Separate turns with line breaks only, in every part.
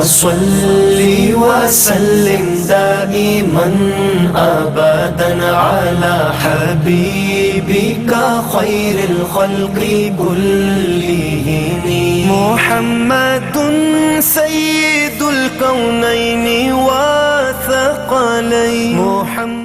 صل وسلم دائما أبدا على حبيبك خير الخلق كلهم محمد سيد الكونين وثقلين محمد.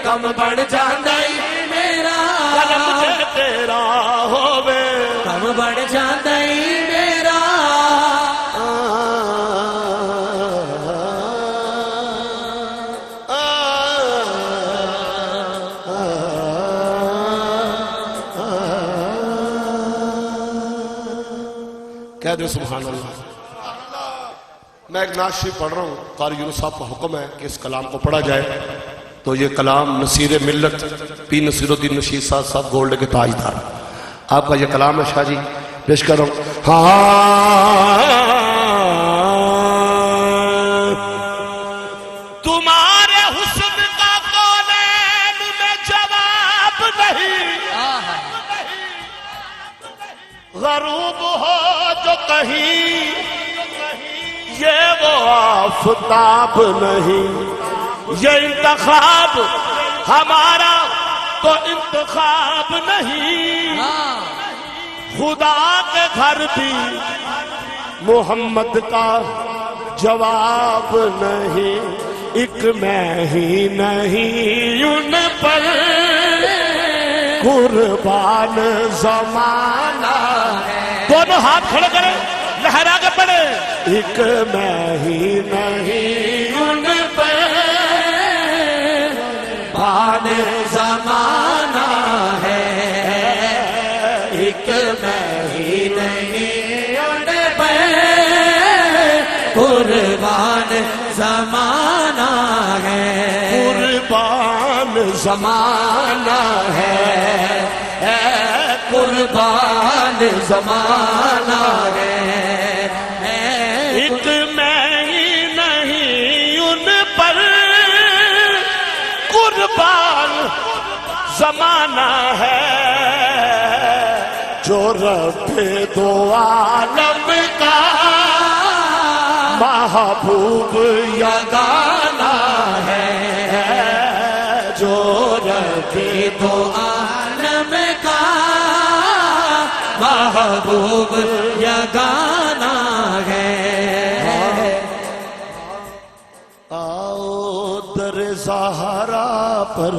کم بڑھ جاندہ ہی میرا قلم جے تیرا ہووے کم بڑھ جاندہ ہی میرا
کہہ دے سبحان اللہ. میں ایک نعت شریف پڑھ رہا ہوں. قاری یونس صاحب کا حکم ہے کہ اس کلام کو پڑھا جائے. تو یہ کلام نصیر ملت پی نصیر الدین نشید صاحب گولڈ کے تاجدار آپ کا یہ کلام ہے. شاہ جی پیش کر رہا ہوں.
تمہارے حسن کا کونین میں جواب نہیں غروب ہو جو کہیں یہ وہ آفتاب نہیں. یہ انتخاب ہمارا تو انتخاب نہیں خدا کے گھر بھی محمد کا جواب نہیں. ایک میں ہی نہیں ان پر قربان زمانہ ہے. دونوں ہاتھ کھڑے کریں لہرا کے پڑھیں. ایک میں ہی نہیں ان پر قربان زمانہ ہے. ایک میں ہی نہیں ان پر قربان زمانہ ہے. قربان زمانہ ہے قربان زمانہ ہے. ایک میں ہی نہیں ان پر قربان زمانہ ہے. جو رب دو عالم کا محبوب یگانہ ہے. جو رب دو عالم کا محبوب یگانہ ہے.
آؤ در زہرا پر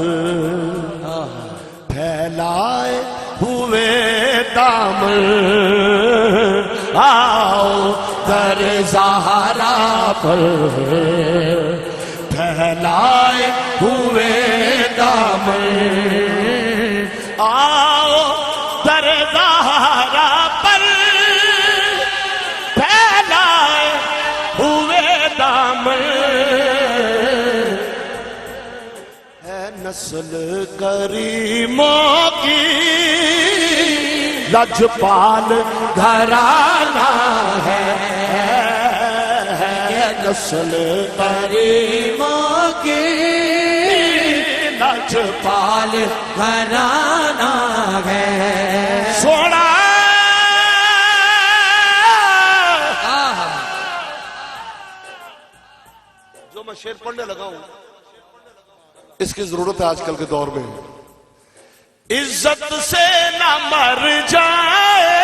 پھیلائے ہوئے دامن.
آؤ در زہرا پر پھیلائے ہوئے دامن. آؤ در زہرا پر پھیلائے ہوئے دامن.
ہے نسل کریموں کی
لجپال گھرانہ ہے.
نسل
کریموں کی لجپال گھرانہ ہے. سونا
جو میں شعر پڑھنے لگا ہوں اس کی ضرورت ہے آج کل کے دور میں.
عزت سے نہ مر جائے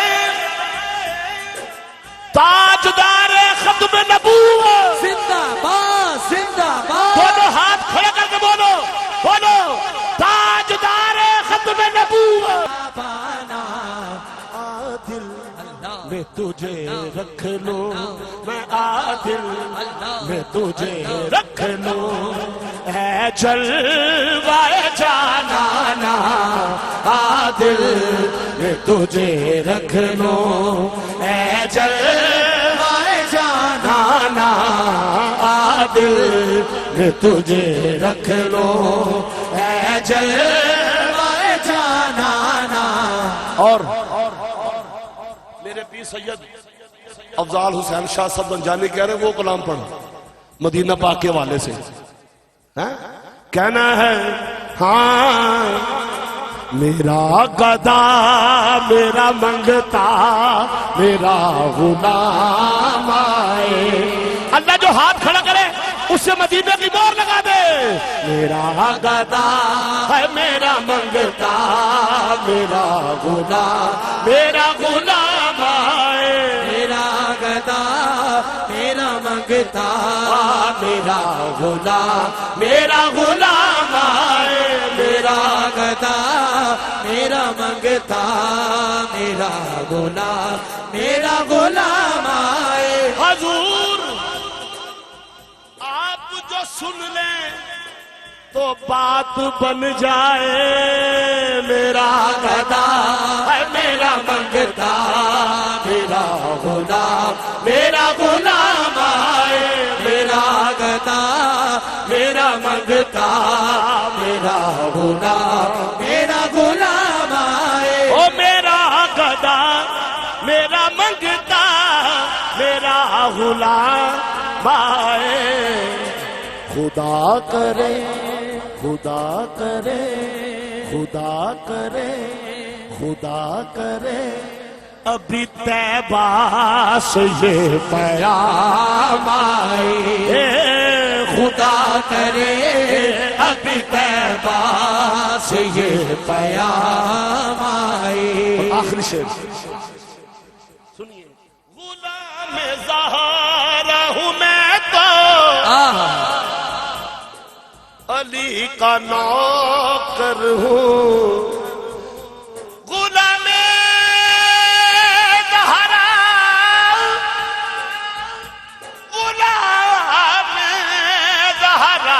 ختم نبوت
زندہ باد زندہ باد
دونوں ہاتھ کھڑے کر کے بولو بولو تاجدار ختم نبوت
پانا
عادل میں تجھے رکھ لوں میں عادل میں تجھے رکھ لوں اے جلوہ جانانا عادل میں تجھے رکھ لوں اے جلوہ جانانا عادل میں تجھے رکھ لوں اے جلوہ جانانا
اور میرے پیر سید افضال حسین شاہ صاحب بنجانی کہہ رہے ہیں وہ کلام پڑھا مدینہ پاک کے والے سے کہنا ہے ہاں
میرا گدا میرا منگتا میرا غلام آئے اللہ جو ہاتھ کھڑا کرے اس سے مدینے کی مہر لگا دے میرا گدا ہے میرا منگتا میرا غلام آئے
میرا گدا میرا منگتا
میرا غلام آئے
میرا گدا میرا منگتا میرا غلام آئے
حضور آپ جو سن لیں تو بات بن جائے میرا گدا ہے میرا منگتا میرا غلام آئے
میرا گدا میرا منگتا میرا غلام آئے
او میرا گدا میرا منگتا میرا غلام آئے خدا کرے خدا کرے خدا کرے خدا کرے ابھی طیبہ سے یہ پیام آئے
خدا کرے ابھی طیبہ سے یہ پیام آئے
آخری شعر
سنیے غلام زہرا ہوں میں تو علی کا نوکر ہوں غلام زہرا غلام زہرا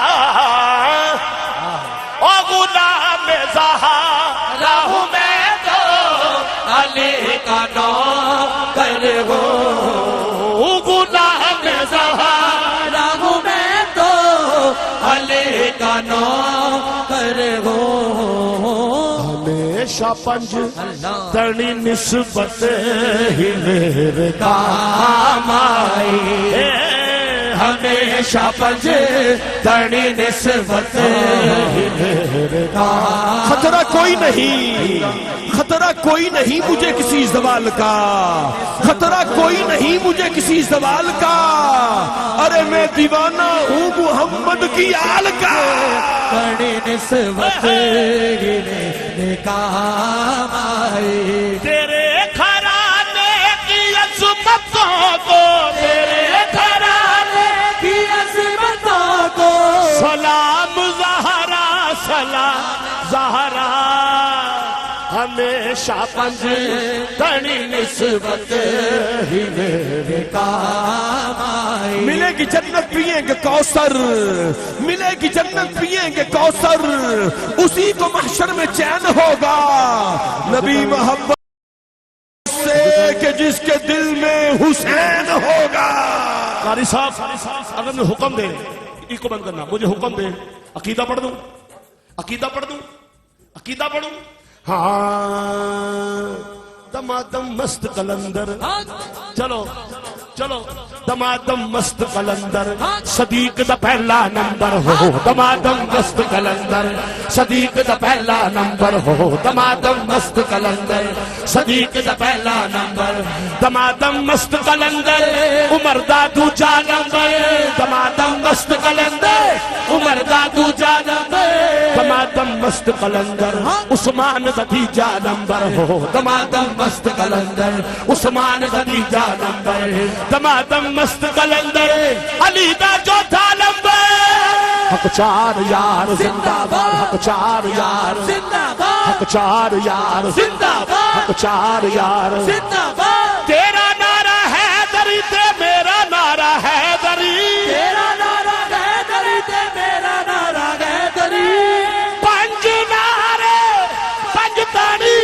او غلام زہرا ہوں میں تو
علی کا نوکر ہوں
غلام زہرا
ہوں میں تو علی کا نوکر ہوں
ہمیشہ پنج تنی نسبت ہی میرے کام آئی
ہمیشہ پنج تنی نسبت ہی میرے کام
خطرہ کوئی نہیں خطرہ کوئی نہیں مجھے کسی زوال کا خطرہ کوئی نہیں مجھے کسی زوال کا ارے میں دیوانہ ہوں محمد کی آل کا
تنی نسبت ہی میرے کام آئی
تیرے گھرانے کی عظمتوں کو تیرے گھرانے
کی عظمتوں کو
سلام زہرا سلام زہرا ہمیشہ پنج تنی نسبت ہی میرے
کام آئی
ملے گی جنت پیئیں گے کوثر ملے گی جنت پیئیں گے کوثر اسی کو محشر میں چین ہوگا نبی محمد سے کہ جس کے دل میں حسین ہوگا قاری صاحب اگر میں حکم دے اس کو بند کرنا مجھے حکم دے عقیدہ پڑھ دوں عقیدہ پڑھ دوں عقیدہ پڑھوں ہاں دمادم مست قلندر چلو چلو دمادم مست قلندر صدیق دا پہلا نمبر ہو دمادم مست قلندر صدیق دا پہلا نمبر ہو دمادم مست قلندر صدیق دا پہلا نمبر دمادم مست قلندر عمر دا دوجا نمبر دمادم مست قلندر عمر دا دوجا نمبر دمادم مست قلندر عثمان دا تیجا نمبر ہو دمادم مست قلندر عثمان دا تیجا نمبر دمادم مست قلندر علی دا جو تھا لمبے حق چار یار زندہ باد حق چار یار
زندہ باد
حق چار یار
زندہ باد
حق چار یار
زندہ باد
تیرا نعرہ ہے دری تے میرا نعرہ ہے دری
تیرا نعرہ ہے دری تے میرا نعرہ ہے دری
پنج نعرے پنج تانی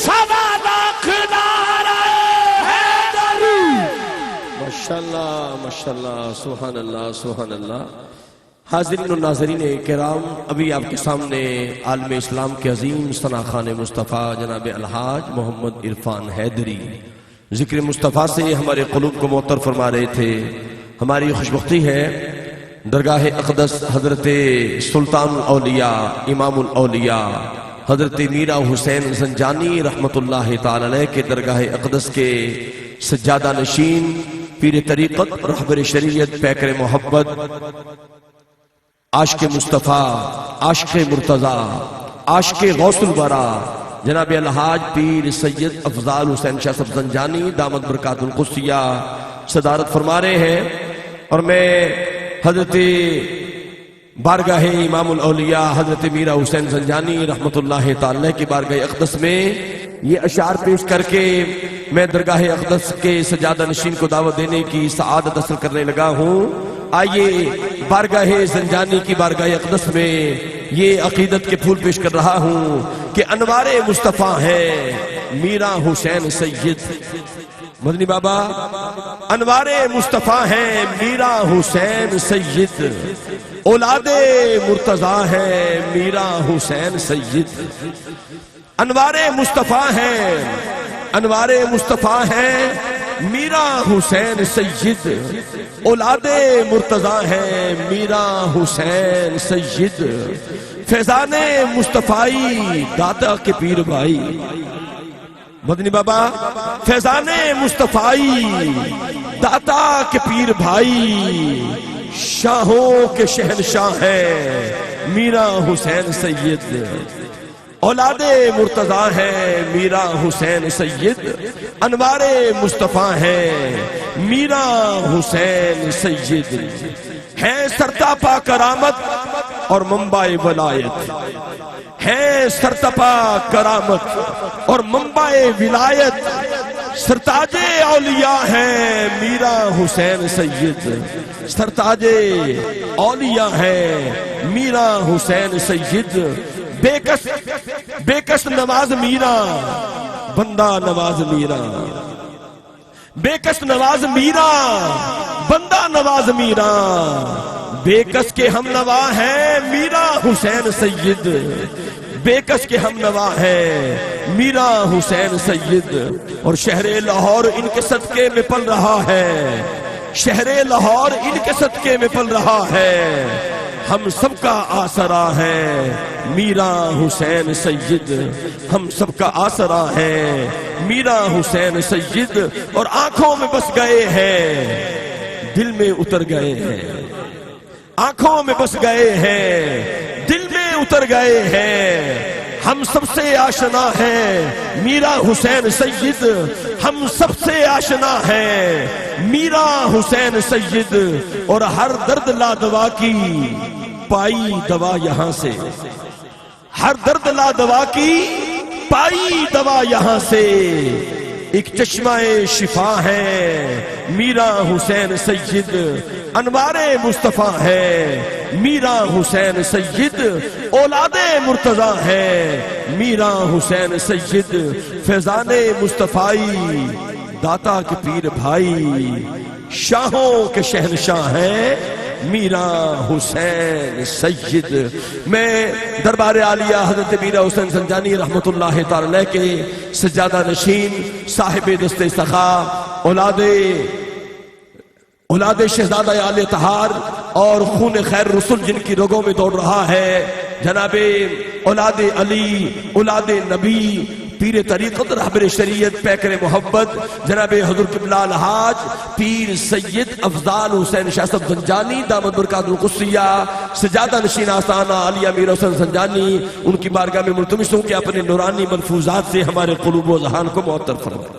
سوا لاکھ نعرہ ہے دری
ماشاءاللہ سبحان اللہ سبحان اللہ۔ حاضرین و ناظرین کرام، ابھی آپ کے سامنے عالم اسلام کے عظیم ثنا خان مصطفیٰ جناب الحاج محمد عرفان حیدری ذکر مصطفیٰ سے ہمارے قلوب کو معطر فرما رہے تھے۔ ہماری خوشبختی ہے درگاہ اقدس حضرت سلطان الاولیاء امام الاولیاء حضرت میرا حسین زنجانی رحمت اللہ تعالی علیہ کے درگاہ اقدس کے سجادہ نشین پیر طریقت رہبر شریعت پیکر محبت عاشق مصطفیٰ عاشق مرتضیٰ عاشق غوث الورا جناب الحاج پیر سید افضال حسین شاہ صاحب زنجانی دامت برکات القدسیہ صدارت فرما رہے ہیں، اور میں حضرت بارگاہ امام الاولیاء حضرت میرا حسین زنجانی رحمت اللہ تعالی کی بارگاہ اقدس میں یہ اشعار پیش کر کے میں درگاہ اقدس کے سجادہ نشین کو دعوت دینے کی سعادت حاصل کرنے لگا ہوں۔ آئیے بارگاہ زنجانی کی بارگاہ اقدس میں یہ عقیدت کے پھول پیش کر رہا ہوں کہ انوار مصطفیٰ ہیں میرا حسین سید، مدنی بابا انوار مصطفیٰ ہیں میرا حسین سید، اولاد مرتضیٰ ہیں میرا حسین سید، انوار مصطفیٰ ہیں انوار مصطفیٰ ہیں میرا حسین سید، اولاد مرتضیٰ ہیں میرا حسین سید، فیضان مصطفیٰ داتا کے پیر بھائی، مدنی بابا فیضان مصطفیٰ داتا کے پیر بھائی، شاہوں کے شہنشاہ ہیں میرا حسین سید، اولاد مرتضیٰ ہیں میرا حسین سید، انوار مصطفیٰ ہیں میرا حسین سید، ہیں سرتاپا کرامت اور منبع ولایت، ہیں سرتاپا کرامت اور منبع ولایت، سرتاج اولیاء ہیں میرا حسین سید، سرتاج اولیاء ہیں میرا حسین سید، بے کس نواز میرا بندہ نواز میرا، بے کس نواز میرا بندہ نواز میرا، بے کس کے ہم نوا ہیں میرا حسین سید، بے کس کے ہم نوا ہیں میرا حسین سید، اور شہر لاہور ان کے صدقے میں پل رہا ہے، شہر لاہور ان کے صدقے میں پل رہا ہے، ہم سب کا آسرا ہے میرا حسین سید، ہم سب کا آسرا ہے میرا حسین سید، اور آنکھوں میں بس گئے ہیں دل میں اتر گئے ہیں، آنکھوں میں بس گئے ہیں دل میں اتر گئے ہیں، ہم سب سے آشنا ہے میرا حسین سید، ہم سب سے آشنا ہے میرا حسین سید، اور ہر درد لا دوا کی پائی دوا یہاں سے، ہر درد لا دوا کی پائی دوا یہاں سے، ایک چشمہ شفا ہے میرا حسین سید، انوار مصطفیٰ ہے میرا حسین سید، اولاد مرتضیٰ ہے میرا حسین سید، فیضان مصطفیٰ داتا کے پیر بھائی، شاہوں کے شہنشاہ ہیں میرا حسین سید۔ میں دربار عالیہ حضرت میرا حسین زنجانی رحمت اللہ تعالی علیہ کے سجادہ نشین صاحب دست سخا، اولاد شہزادہ آل طہار اور خون خیر رسول جن کی رگوں میں دوڑ رہا ہے، جناب اولاد علی، اولاد نبی، پیر طریقت رہبر شریعت پیکر محبت جناب حضور قبلہ الحاج پیر سید افضال حسین شاہ صاحب زنجانی دامت برکات القدسیہ، سجادہ نشین آستانہ عالیہ میرا حسین زنجانی، ان کی بارگاہ میں ملتمس ہوں کہ اپنے نورانی ملفوظات سے ہمارے قلوب و ذہان کو معطر فرمائیں۔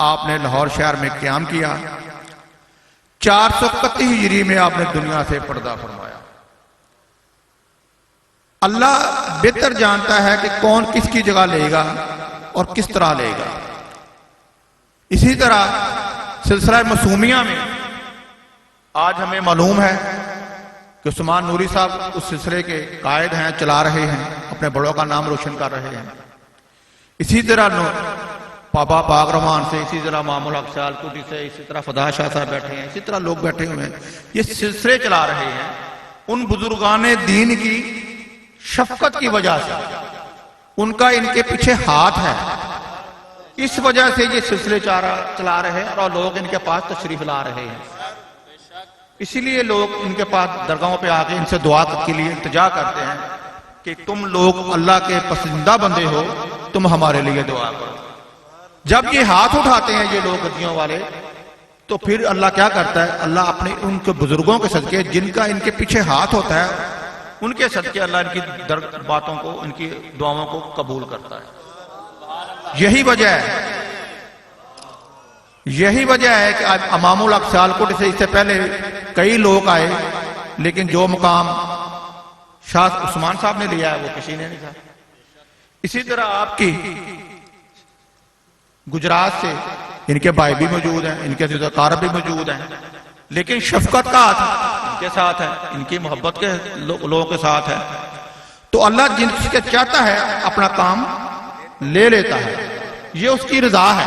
آپ نے لاہور شہر میں قیام کیا، 431 ہجری میں آپ نے دنیا سے پردہ فرمایا۔ اللہ بہتر جانتا ہے کہ کون کس کی جگہ لے گا اور کس طرح لے گا۔ اسی طرح سلسلہ معصومیہ میں آج ہمیں معلوم ہے کہ عثمان نوری صاحب اس سلسلے کے قائد ہیں، چلا رہے ہیں، اپنے بڑوں کا نام روشن کر رہے ہیں۔ اسی طرح بابا پاک رحمان سے، اسی طرح معمول حق سیالکوٹی سے، اسی طرح فدا شاہ صاحب بیٹھے ہیں، اسی طرح لوگ بیٹھے ہوئے ہیں، یہ سلسلے چلا رہے ہیں ان بزرگان دین کی شفقت کی وجہ سے، ان کا ان کے پیچھے ہاتھ ہے، اس وجہ سے یہ سلسلے چلا رہے ہیں اور لوگ ان کے پاس تشریف لا رہے ہیں۔ اسی لیے لوگ ان کے پاس درگاہوں پہ آ کے ان سے دعا کے لیے التجا کرتے ہیں کہ تم لوگ اللہ کے پسندیدہ بندے ہو، تم ہمارے لیے دعا کرو۔ جب یہ ہاتھ اٹھاتے ہیں یہ لوگ گدیوں والے، تو پھر اللہ کیا کرتا ہے؟ اللہ اپنے ان کے بزرگوں کے صدقے، جن کا ان کے پیچھے ہاتھ ہوتا ہے، ان کے صدقے اللہ ان کی باتوں کو، ان کی دعاؤں کو قبول کرتا ہے۔ یہی وجہ ہے کہ امام الحق سیالکوٹ سے اس سے پہلے کئی لوگ آئے، لیکن جو مقام شاہ عثمان صاحب نے لیا ہے وہ کسی نے نہیں تھا۔ اسی طرح آپ کی گجرات سے ان کے بھائی بھی موجود ہیں، ان کے اقارب بھی موجود ہیں، لیکن شفقت کا ہاتھ ان کے ساتھ ہے، ان کی محبت کے لوگوں کے ساتھ ہے۔ تو اللہ جن کے چاہتا ہے اپنا کام لے لیتا ہے، یہ اس کی رضا ہے۔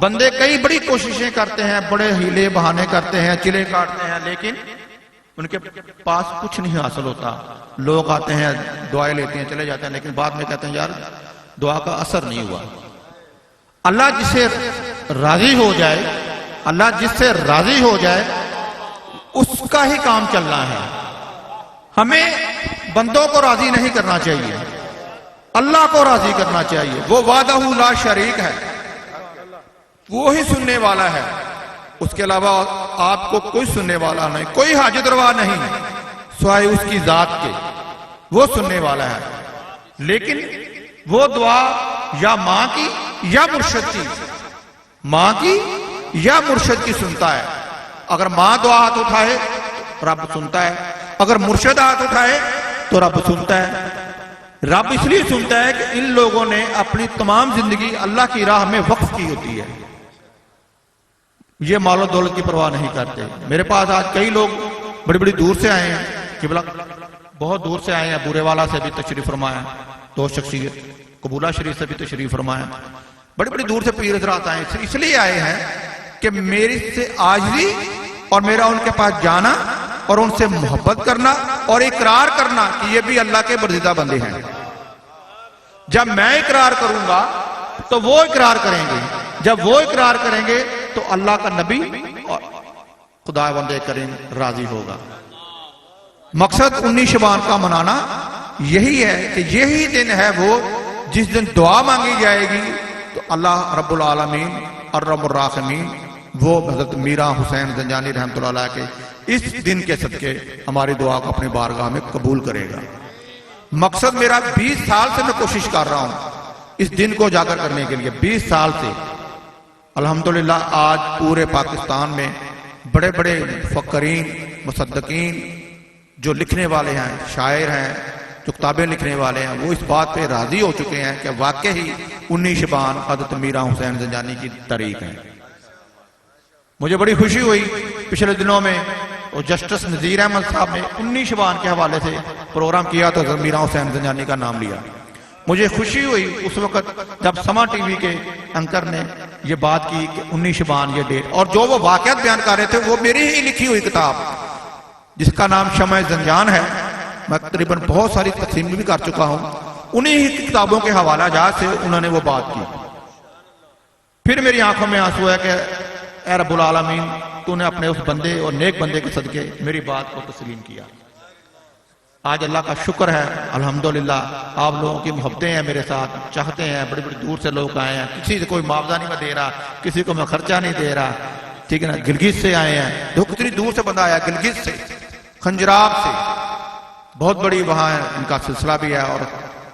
بندے کئی بڑی کوششیں کرتے ہیں، بڑے ہیلے بہانے کرتے ہیں، چلے کاٹتے ہیں، لیکن ان کے پاس کچھ نہیں حاصل ہوتا۔ لوگ آتے ہیں، دعائیں لیتے ہیں، چلے جاتے ہیں، لیکن بعد میں کہتے ہیں یار دعا کا اثر نہیں ہوا۔ اللہ جس سے راضی ہو جائے، اللہ جس سے راضی ہو جائے اس کا ہی کام چلنا ہے۔ ہمیں بندوں کو راضی نہیں کرنا چاہیے، اللہ کو راضی کرنا چاہیے۔ وہ وحدہ لا شریک ہے، وہی سننے والا ہے، اس کے علاوہ آپ کو کوئی سننے والا نہیں، کوئی حاجت روا نہیں سوائے اس کی ذات کے، وہ سننے والا ہے۔ لیکن وہ دعا یا ماں کی یا مرشد کی، ماں کی یا مرشد کی سنتا ہے۔ اگر ماں دعا ہاتھ اٹھائے تو رب سنتا ہے، اگر مرشد ہاتھ اٹھائے تو رب سنتا ہے۔ رب اس لیے سنتا ہے کہ ان لوگوں نے اپنی تمام زندگی اللہ کی راہ میں وقف کی ہوتی ہے، یہ مال و دولت کی پرواہ نہیں کرتے۔ میرے پاس آج کئی لوگ بڑی بڑی دور سے آئے ہیں، قبلہ بہت دور سے آئے ہیں، بورے والا سے بھی تشریف فرمایا، دو شخصیت قبولہ شریف سے بھی تشریف فرمایا، بڑی بڑی دور سے پیر حضرات آئے ہیں، اس لیے آئے ہیں کہ میری سے عاجزی اور میرا ان کے پاس جانا اور ان سے محبت کرنا اور اقرار کرنا کہ یہ بھی اللہ کے برگزیدہ بندے ہیں۔ جب میں اقرار کروں گا تو وہ اقرار کریں گے، جب وہ اقرار کریں گے تو اللہ کا نبی اور خدا بندے کریم راضی ہوگا۔ مقصد 19 شعبان کا منانا یہی ہے کہ یہی دن ہے وہ جس دن دعا مانگی جائے گی تو اللہ رب العالمین الرحم الراحمین وہ حضرت میرا حسین زنجانی رحمۃ اللہ علیہ کے اس دن کے صدقے ہماری دعا کو اپنے بارگاہ میں قبول کرے گا۔ مقصد میرا 20 سال سے میں کوشش کر رہا ہوں اس دن کو اجاگر کرنے کے لیے، 20 سال سے۔ الحمدللہ آج پورے پاکستان میں بڑے بڑے مفکرین، مصدقین جو لکھنے والے ہیں، شاعر ہیں، جو کتابیں لکھنے والے ہیں، وہ اس بات پہ راضی ہو چکے ہیں کہ واقعی 19 شعبان حضرت میرا حسین زنجانی کی تاریخ ہے۔ مجھے بڑی خوشی ہوئی پچھلے دنوں میں جسٹس نذیر احمد صاحب نے 19 شعبان کے حوالے سے پروگرام کیا تو حضرت میرا حسین زنجانی کا نام لیا۔ مجھے خوشی ہوئی اس وقت جب سما ٹی وی کے اینکر نے یہ بات کی کہ 19 شعبان یہ ڈیٹ، اور جو وہ واقعات بیان کر رہے تھے وہ میری ہی لکھی ہوئی کتاب جس کا نام شمع زنجان ہے، میں تقریباً بہت ساری تقسیم بھی کر چکا ہوں، انہی کتابوں کے حوالہ جات سے انہوں نے وہ بات کی۔ پھر میری آنکھوں میں آنسو ہے کہ اے رب العالمین تو نے اپنے اس بندے اور نیک بندے کے صدقے میری بات کو تسلیم کیا۔ آج اللہ کا شکر ہے، الحمدللہ آپ لوگوں کی محبتیں ہیں میرے ساتھ، چاہتے ہیں، بڑی بڑی دور سے لوگ آئے ہیں، کسی سے کوئی معاوضہ نہیں میں دے رہا، کسی کو میں خرچہ نہیں دے رہا، ٹھیک ہے نا، گلگت سے آئے ہیں، دیکھو کتنی دور سے بندہ آیا، گلگت سے، خنجراب سے، بہت بڑی وہاں ہے ان کا سلسلہ بھی ہے، اور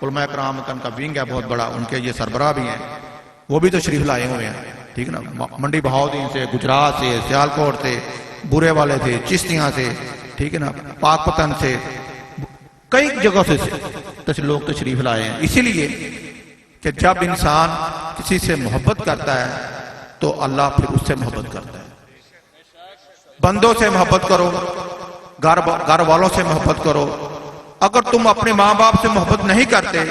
علماء کرام کا ان کا ونگ ہے بہت بڑا، ان کے یہ سربراہ بھی ہیں، وہ بھی تشریف لائے ہوئے ہیں، ٹھیک ہے نا، منڈی بہاؤدین سے، گجرات سے، سیالکوٹ سے، برے والے سے، چشتیاں سے، ٹھیک ہے نا، پاک پتن سے، کئی جگہوں سے لوگ تشریف لائے ہیں. اسی لیے کہ جب انسان کسی سے محبت کرتا ہے تو اللہ پھر اس سے محبت کرتا ہے. بندوں سے محبت کرو، گھر والوں سے محبت کرو. اگر تم اپنے ماں باپ سے محبت نہیں کرتے،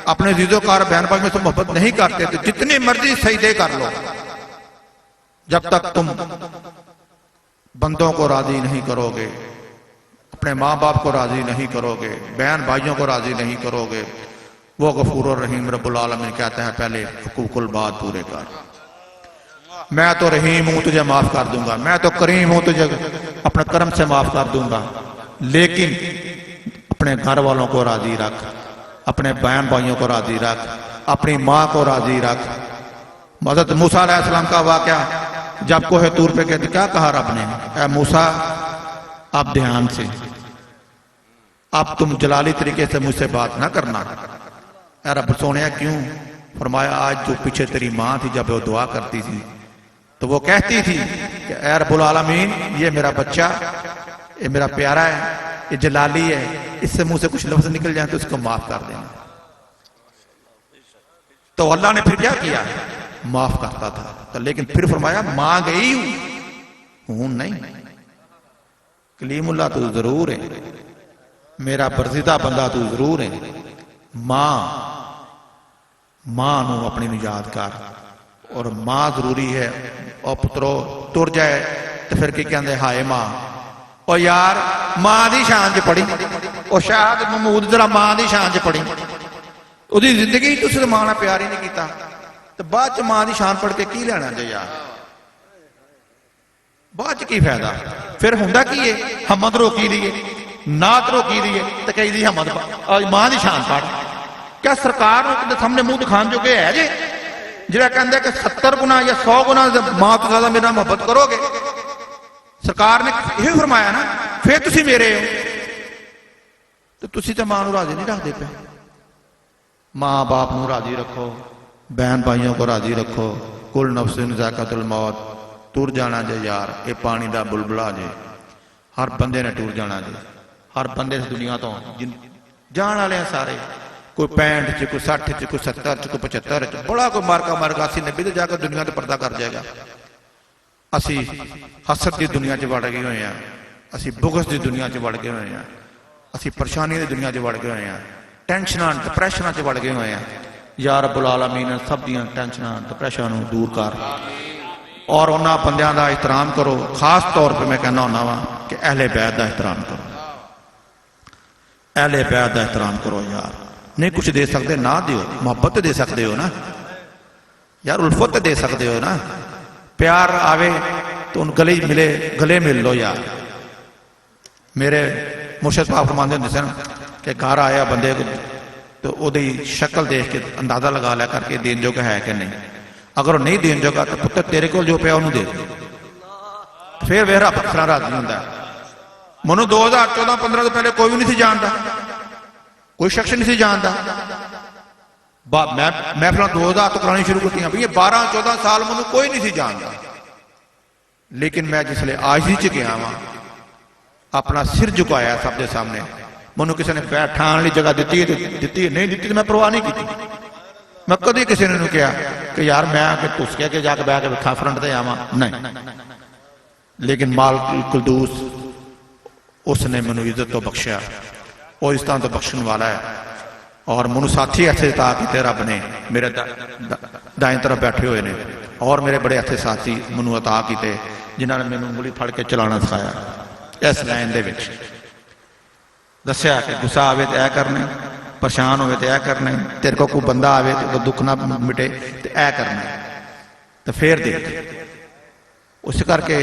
اپنے عزیز و کار بہن بھائی میں سے محبت نہیں کرتے، تو جتنی مرضی سجدے کر لو، جب تک تم بندوں کو راضی نہیں کرو گے، اپنے ماں باپ کو راضی نہیں کرو گے، بہن بھائیوں کو راضی نہیں کرو گے، وہ غفور الرحیم رب العالمین کہتا ہے پہلے حقوق الباد پورے کر. میں تو رحیم ہوں، تجھے معاف کر دوں گا، میں تو کریم ہوں، تجھے اپنے کرم سے معاف کر دوں گا، لیکن اپنے گھر والوں کو راضی رکھ، اپنے بہن بھائیوں کو راضی رکھ، اپنی ماں کو راضی رکھ. حضرت موسیٰ علیہ السلام کا واقعہ جب کوہ طور پہ کہتے کیا کہا رب نے، اے موسیٰ اب دھیان سے، اب تم جلالی طریقے سے مجھ سے بات نہ کرنا. اے رب سونے کیوں؟ فرمایا آج جو پیچھے تیری ماں تھی جب وہ دعا کرتی تھی تو وہ کہتی تھی کہ اے رب العالمین یہ میرا بچہ، یہ میرا پیارا ہے، یہ جلالی ہے، اس سے منہ سے کچھ لفظ نکل جائیں تو اس کو معاف کر دینا. تو اللہ نے پھر کیا کیا؟ معاف کرتا تھا. لیکن پھر فرمایا ماں گئی ہوں نہیں، کلیم اللہ تو ضرور ہے، میرا برزیدہ بندہ تو ضرور ہے. ماں نو اپنی نو یاد کر، اور ماں ضروری ہے. اور پترو تر جائے تو پھر کی کہندے ہائے ماں. اور یار ماں دی شان چ پڑھی، اور شاید محمود ذرا ماں دی شان چ پڑھی، وہی زندگی تُس ماں نے پیار ہی نہیں کیتا، تو بعد چ ماں دی شان پڑھ کے کی لینا جی یار، بعد چ کی فائدہ؟ پھر ہوندا کی ہے حمد روکی دیے، نعت روکی دیے، تو کہی دی حمد ماں دی شان پڑھ. کیا سرکار نے سامنے منہ دکھان جو کہ ہے جی جڑا کہندا کہ 70 گنا یا 100 گنا ماں تو زیادہ میرا محبت کرو گے؟ سرکار نے یہ فرمایا نا پھر تسی میرے ہو، تو تسی تو ماں نو راضی نہیں رکھ دے پے. ماں باپ نو راضی رکھو، بہن بھائیوں کو راضی رکھو. کل نفس ذائقۃ الموت، ٹور جانا جے یار، یہ پانی دا بلبلا جے، ہر بندے نے ٹور جانا جے. ہر بندے سے دنیا تو جان والے ہیں سارے، کوئی 65 چ، کوئی 60 چ، کوئی 70 چ، کوئی 75 چ، بڑا کوئی مارکا مارکا 80 90 تے جا کے دنیا تے پردہ کر جائے گا. اسی حسد دی دنیا چ وڑ گئے ہوئے ہیں، اسی بغض دی دنیا چ وڑ گئے ہوئے ہیں، اسی پریشانی دی دنیا چ وڑ گئے ہوئے ہیں، ٹینشناں ڈپریشناں چ وڑ گئے ہوئے ہیں. یا رب العالمین سب دیاں ٹینشناں ڈپریشناں دور کر، اور انہاں بندیاں دا احترام کرو. خاص طور پہ میں کہنا ہونا وا کہ اہل بیت دا احترام کرو، اہل بیت دا احترام کرو. یار نہیں کچھ دے سکتے نہ دیو، محبت دے سکتے ہو نا یار، الفت دے سکتے ہو نا. پیار آوے تو ان گلے مل لو یار. میرے مرشد پاک فرماندے ہوندے سن کہ گھر آیا بندے کو تو وہ شکل دیکھ کے اندازہ لگا لیا کر کے دین جو کہ ہے کہ نہیں. اگر وہ نہیں دین جو گا تو پتر تیرے کو جو پیا انہوں دے دے، پھر وہ رب پتھرا راضی ہوندا ہے. منو 2014-15 تو پہلے کوئی بھی نہیں سی جانتا، کوئی شخص نہیں سی جانتا. محفل 2000 تو کرانی شروع کرتی ہیں بھئی 12-14 سال منو کوئی نہیں سی جانتا. لیکن میں جس لئے آجزی چ گیا ہاں، اپنا سر جھکایا سب دے سامنے. منو کسی نے بیٹھان لی جگہ دیتی ہے نہیں دیتی تو میں پرواہ نہیں کی. میں کدی کسی نے کہا کہ یار میں تس کہہ کے جا کے بیٹھ کے بٹھا فرنٹ تے آواں، نہیں. لیکن مالک القدوس اس نے منو عزت تو بخشیا، اور اس طرح تو بخشن والا ہے. اور منو ساتھی ایسے عطا کیتے رب نے، میرے دائیں طرف بیٹھے ہوئے نے، اور میرے بڑے ایسے ساتھی منو عطا کیتے جنہوں نے منو انگلی پھڑ کے چلانا سکھایا. اس لائن دے وچ دسیا کہ غصہ آوے تو اے کرنا، پریشان ہوئے تو اے کرنا، تیرے کو کوئی بندہ آوے تو دکھ نہ مٹے تو اے کرنا، تو پھر دیکھ. اس کر کے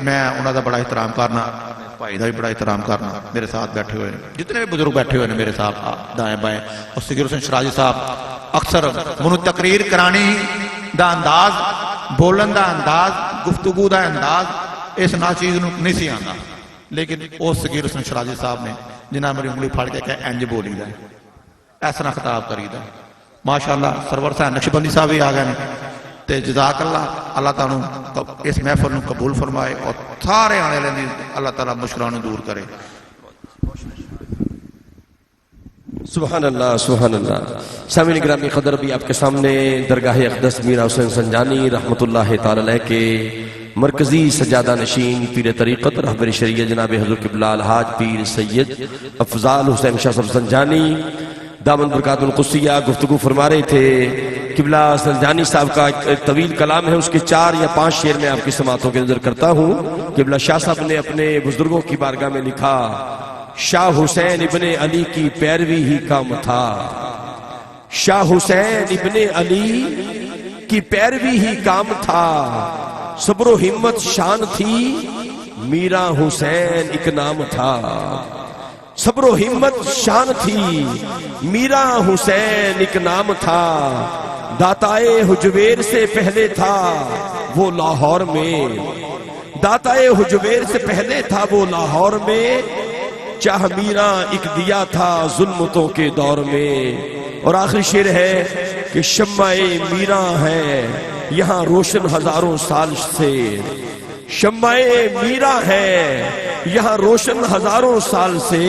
میں انہوں دا بڑا احترام کرنا، بھائی دا بھی بڑا احترام کرنا. میرے ساتھ بیٹھے ہوئے جتنے بھی بزرگ بیٹھے ہوئے میرے ساتھ دائیں بائیں. اور سگیر حسین شرازی صاحب اکثر منو تقریر کرانی دا انداز، بولن دا انداز، گفتگو دا انداز اس نا چیز نہیں سی آندا. لیکن وہ سگیر حسین شرازی صاحب نے جنہاں میری انگلی پھاڑ کے کہ انج بولی دا، ایسا نہ خطاب کری دا. ماشاءاللہ سرور صاحب نقشبندی صاحب بھی آ گئے تے جزاک اللہ تعالیٰ اس محفل نو قبول فرمائے اور سارے آنے والے دی اللہ تعالیٰ مشکلات نو دور کرے.
سبحان اللہ سبحان اللہ. سامعین گرامی قدر بھی آپ کے سامنے درگاہ اقدس میرا حسین سنجانی رحمۃ اللہ تعالی علیہ کے مرکزی سجادہ نشین پیر طریقت رہبر شریعت جناب حضور قبلہ الحاج پیر سید افضال حسین شاہ صاحب سنجانی دامن برکات القدسیہ گفتگو فرما رہے تھے. قبلہ سنجانی صاحب کا ایک طویل کلام ہے، اس کے 4 یا 5 شعر میں آپ کی سماعتوں کے نظر کرتا ہوں. قبلہ شاہ صاحب نے اپنے بزرگوں کی بارگاہ میں لکھا، شاہ حسین ابن علی کی پیروی ہی کام تھا، شاہ حسین ابن علی کی پیروی ہی کام تھا، صبر و ہمت شان تھی، میرا حسین ایک نام تھا. صبر و ہمت شان تھی، میرا حسین ایک نام تھا، داتائے حجویر سے پہلے تھا وہ لاہور میں، داتائے حجویر سے پہلے تھا وہ لاہور میں، چاہ میرا ایک دیا تھا ظلمتوں کے دور میں. اور آخری شعر ہے کہ شمع میرا ہے یہاں روشن ہزاروں سال سے، شمع میرا ہے یہاں روشن ہزاروں سال سے،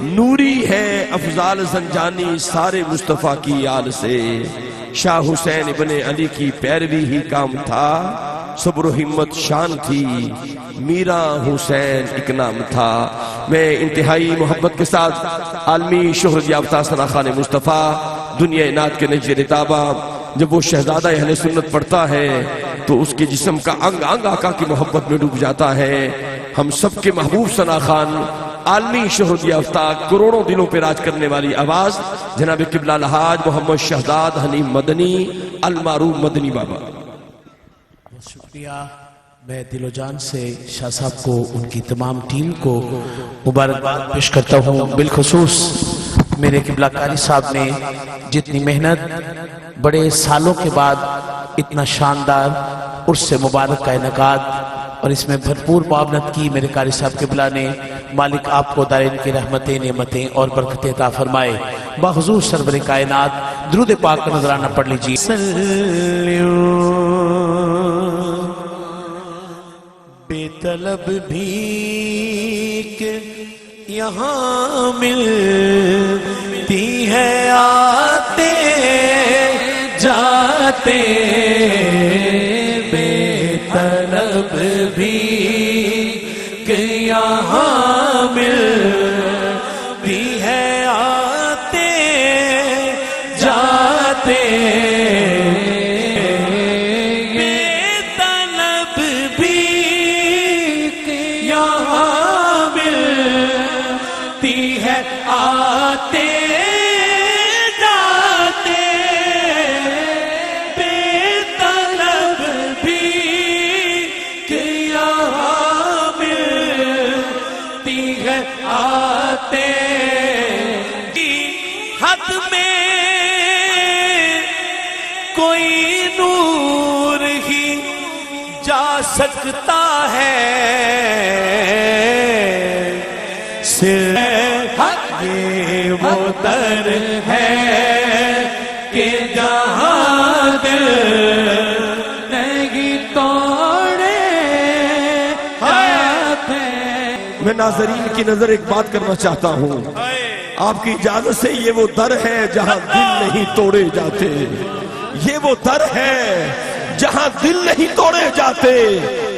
نوری ہے افضال سنجانی سارے مصطفیٰ کی آل سے. شاہ حسین ابن علی کی پیروی ہی کام تھا، صبر و ہمت شان تھی، میرا حسین ایک نام تھا. میں انتہائی محبت کے ساتھ عالمی شہرت یافتہ ثنا خان مصطفیٰ دنیا اناد کے نجر رتابہ جب وہ شہزادہ اہل سنت پڑھتا ہے تو اس کے جسم کا انگ انگ آقا کی محبت میں ڈوب جاتا ہے. ہم سب کے محبوب ثنا خان عالمی شہرت یافتہ کروڑوں دلوں پہ راج کرنے والی آواز جناب قبلہ الحاج محمد شہزاد حنیم مدنی المعروف مدنی بابا.
شکریہ. میں دل و جان سے شاہ صاحب کو ان کی تمام ٹیم کو مبارکباد پیش کرتا ہوں. بالخصوص میرے قبلہ قاری صاحب نے جتنی محنت بڑے سالوں کے بعد اتنا شاندار عرس مبارک کا انعقاد اور اس میں بھرپور معاونت کی میرے قاری صاحب قبلہ نے. مالک آپ کو دارین کی رحمتیں نعمتیں اور برکتیں عطا فرمائے. بحضور سرور کائنات درود پاک کا نذرانہ پڑھ لیجیے. بے طلب بھی کہ یہاں ملتی ہے آتے جاتے، بے طلب بھی کہ یہاں ملتی ہے آتے جاتے، آتے جاتے، بے طلب بھی کہ یہاں ملتی ہے آتے. حد میں کوئی نور ہی جا سکتا ہے، یہ وہ در ہے کہ جہاں دل نہیں توڑے آتے.
میں ناظرین کی نظر ایک بات کرنا چاہتا ہوں، آپ کی اجازت سے. یہ وہ در ہے جہاں دل نہیں توڑے جاتے، یہ وہ در ہے جہاں دل نہیں توڑے جاتے.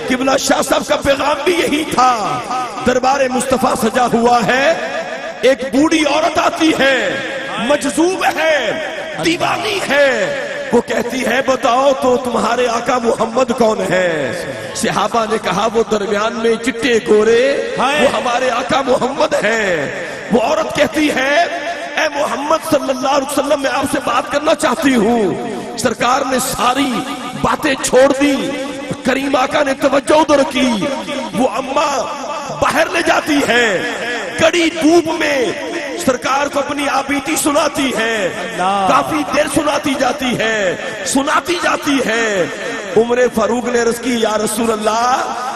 قبلہ شاہ صاحب کا پیغام بھی یہی تھا. دربار مصطفیٰ سجا ہوا ہے، ایک بوڑھی عورت آتی ہے، مجذوب ہے، دیوانی ہے. وہ کہتی ہے بتاؤ تو تمہارے آقا محمد کون ہے؟ صحابہ نے کہا وہ درمیان میں چٹے گورے وہ ہمارے آقا محمد ہیں. وہ عورت کہتی ہے اے محمد صلی اللہ علیہ وسلم میں آپ سے بات کرنا چاہتی ہوں. سرکار نے ساری باتیں چھوڑ دی، کریم آقا نے توجہ ادھر کی. وہ اماں باہر لے جاتی ہے، کڑی دھوپ میں سرکار کو اپنی آبیتی سناتی ہے، کافی دیر سناتی جاتی ہے. عمر فاروق نے عرض کی یا رسول اللہ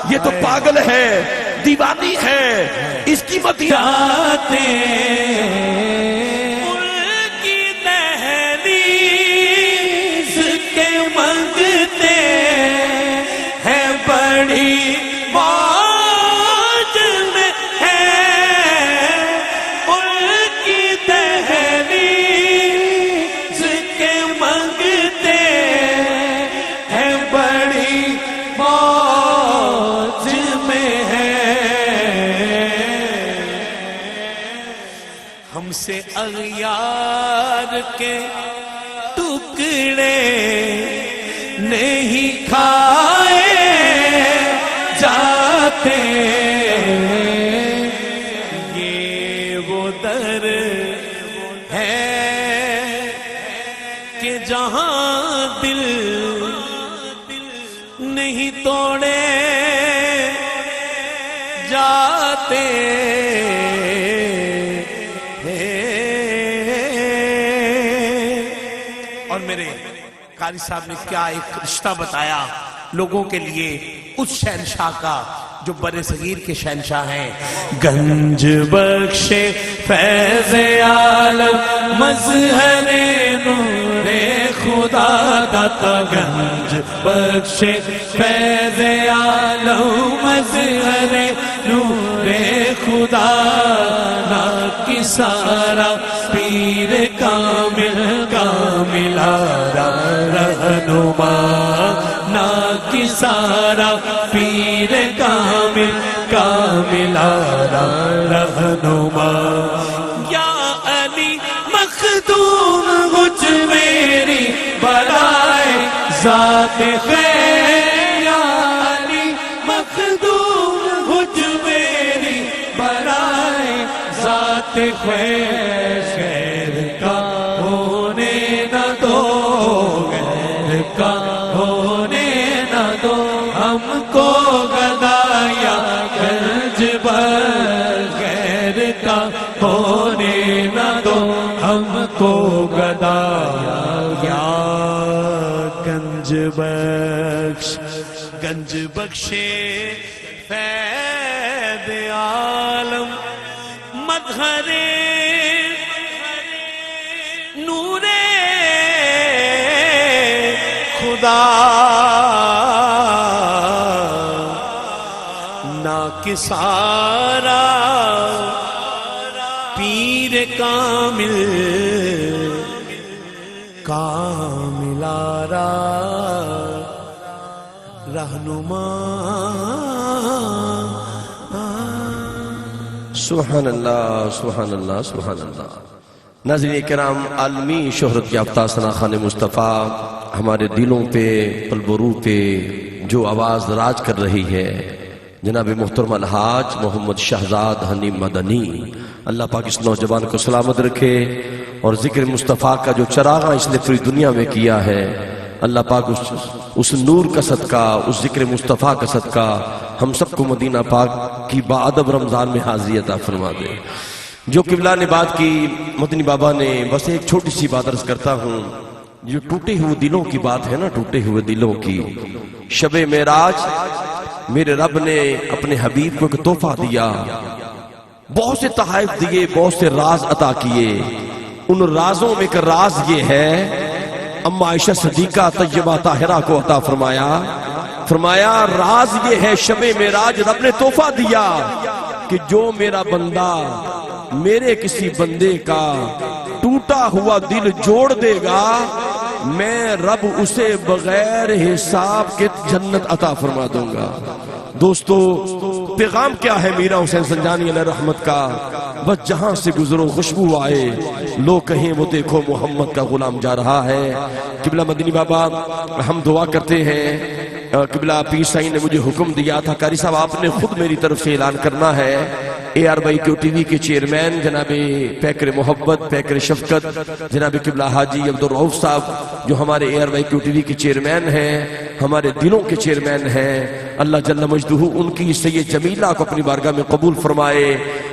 یہ تو پاگل ہے، دیوانی ہے، اس کی مت
جاتے ملک کی دہلیز کے منگ
سے اغیار کے ٹکڑے نہیں کھائے جاتے، یہ وہ در ہے کہ جہاں دل نہیں توڑے جاتے ہیں۔ اور میرے قاری صاحب نے کیا ایک رشتہ بتایا لوگوں کے لیے اس شہنشاہ کا جو برِ صغیر کے شہنشاہ ہیں۔ گنج بخش فیض عالم مظہر نور خدا داتا، گنج بخش فیض عالم مظہر نور خدا، نا کی سارا پیر کامل کاملارا رہنما، نا کی سارا پیر کامل کاملارا رہنما، یا علی مخدوم مجھ میری برائے ذات خیر، یا علی مخدوم مجھ میری برائے ذات خیر، خیر کا ہونے نہ دو، غیر کا ہونے نہ دو ہم کو گدایا گنج بخش، غیر کا ہونے نہ دو ہم کو گدایا، یا گنج بخش، گنج بخش فیض عالم مظہر نور خدا، نا کسارا پیر کامل کاملارا رہنما۔
سبحان اللہ سبحان اللہ سبحان اللہ۔ ناظرین کرام، عالمی شہرت یافتہ ثنا خان مصطفیٰ ہمارے دلوں پہ قلب و روح پہ جو آواز راج کر رہی ہے، جناب محترم الحاج محمد شہزاد حنیم مدنی، اللہ پاک اس نوجوان کو سلامت رکھے، اور ذکر مصطفیٰ کا جو چراغاں اس نے پوری دنیا میں کیا ہے، اللہ پاک اس نور کا صدقہ، اس ذکر مصطفیٰ کا صدقہ ہم سب کو مدینہ پاک کی باادب رمضان میں حاضری عطا فرما دے۔ جو قبلہ نے بات کی مدنی بابا نے، بس ایک چھوٹی سی بات عرض کرتا ہوں، جو ٹوٹے ہوئے دلوں کی بات ہے نا، ٹوٹے ہوئے دلوں کی، شب معراج میرے رب نے اپنے حبیب کو ایک تحفہ دیا، بہت سے تحائف دیے، بہت سے راز عطا کیے، ان رازوں میں ایک راز یہ ہے، اما عائشہ صدیقہ طیبہ طاہرہ کو عطا فرمایا راز یہ ہے، شب معراج رب نے تحفہ دیا کہ جو میرا بندہ میرے کسی بندے کا ٹوٹا ہوا دل جوڑ دے گا، میں رب اسے بغیر حساب کے جنت عطا فرما دوں گا۔ دوستو، پیغام کیا ہے میرا حسین سنجانی علیہ رحمت کا؟ بس جہاں سے گزرو خوشبو آئے، لوگ کہیں وہ دیکھو محمد کا غلام جا رہا ہے۔ قبلہ مدنی بابا، ہم دعا کرتے ہیں، قبلہ پیر سائیں نے مجھے حکم دیا تھا، قاری صاحب آپ نے خود میری طرف سے اعلان کرنا ہے، ARYQ ٹی وی کے چیئرمین جناب پیکر محبت پیکر شفقت جناب قبلہ حاجی عبدالرؤف صاحب، جو ہمارے ARYQ ٹی وی کے چیئرمین ہیں، ہمارے دلوں کے چیئرمین ہیں، اللہ جل مجدہ ان کی سید جمیلہ کو اپنی بارگاہ میں قبول فرمائے،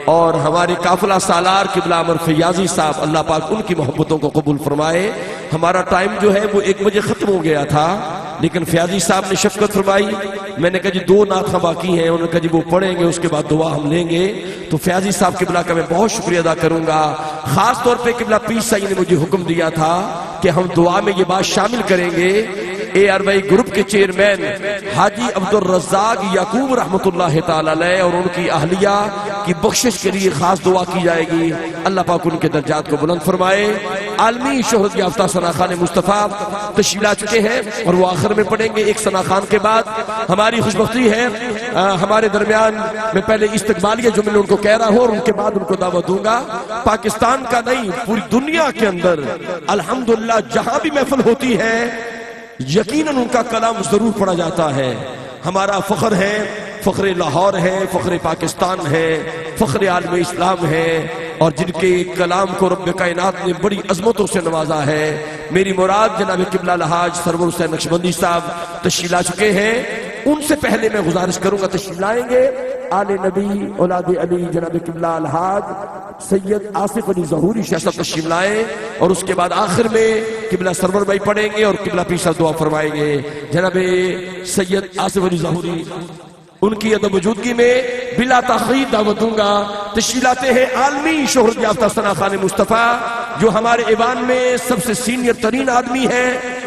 اور ہمارے قافلہ سالار قبلہ عمر فیاضی صاحب، اللہ پاک ان کی محبتوں کو قبول فرمائے۔ ہمارا ٹائم جو ہے وہ 1 بجے ختم ہو گیا تھا، لیکن فیاضی صاحب نے شفقت فرمائی، میں نے کہا جی 2 نعتیں باقی ہیں، انہوں نے کہا جی وہ پڑھیں گے، اس کے بعد دعا ہم لیں گے، تو فیاضی صاحب قبلہ کا میں بہت شکریہ ادا کروں گا۔ خاص طور پہ قبلہ پیر سائیں نے مجھے حکم دیا تھا کہ ہم دعا میں یہ بات شامل کریں گے، ARY گروپ کے چیئرمین حاجی عبدالرزاق یعقوب رحمت اللہ تعالی علیہ اور ان کی اہلیہ کی بخشش کے لیے خاص دعا کی جائے گی، اللہ پاک ان کے درجات کو بلند فرمائے۔ عالمی شہرت یافتہ ثنا خان مصطفیٰ تشریف لا چکے ہیں اور وہ آخر میں پڑھیں گے. ایک ثنا خان کے بعد ہماری خوشبختی ہے ہمارے درمیان میں پہلے استقبالیہ جو میں نے ان کو کہہ رہا ہوں اور ان کے بعد ان کو دعوت دوں گا. پاکستان کا نہیں پوری دنیا کے اندر الحمدللہ جہاں بھی محفل ہوتی ہے یقیناً ان کا کلام ضرور پڑھا جاتا ہے. ہمارا فخر ہے, فخر لاہور ہے, فخر پاکستان ہے, فخر عالم اسلام ہے, اور جن کے کلام کو رب کائنات نے بڑی عظمتوں سے نوازا ہے. میری مراد جناب قبلہ الحاج سرور حسین نقشبندی صاحب تشریف لا چکے ہیں. ان سے پہلے میں گزارش کروں گا تشریف لائیں گے آل نبی اولاد علی جناب قبلہ الحاج سید آصف علی ظہوری شاہ صاحب تشریف لائیں, اور اس کے بعد آخر میں قبلہ سرور بھائی پڑھیں گے اور قبلہ پیر صاحب دعا فرمائیں گے. جناب سید آصف علی ظہوری ان کی ادب وجودگی میں بلا تاخیر دعوت دوں گا. تشریف لاتے ہیں عالمی شہرت یافتہ ثنا خان مصطفیٰ جو ہمارے ایوان میں سب سے سینئر ترین آدمی ہے,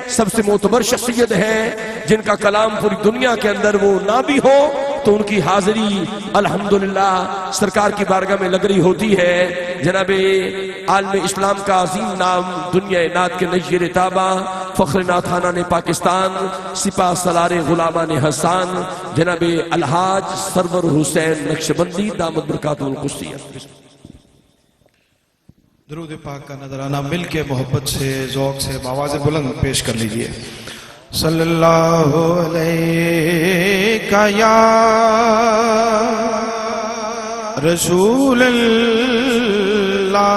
سب سے معتبر شخصیت ہے, جن کا کلام پوری دنیا کے اندر وہ نہ بھی ہو تو ان کی حاضری الحمدللہ سرکار کی بارگاہ میں لگ رہی ہوتی ہے. جناب عالم اسلام کا عظیم نام دنیا نعت کے نشر تابہ فخر نعت خانہ پاکستان سپاہ سالار غلامان حسان جناب الحاج سرور حسین نقشبندی دامت برکاتہ القدسیہ.
درود پاک کا نظرانہ مل کے محبت سے ذوق سے آواز بلند پیش کر لیجئے. صلی اللہ علیہ یا رسول اللہ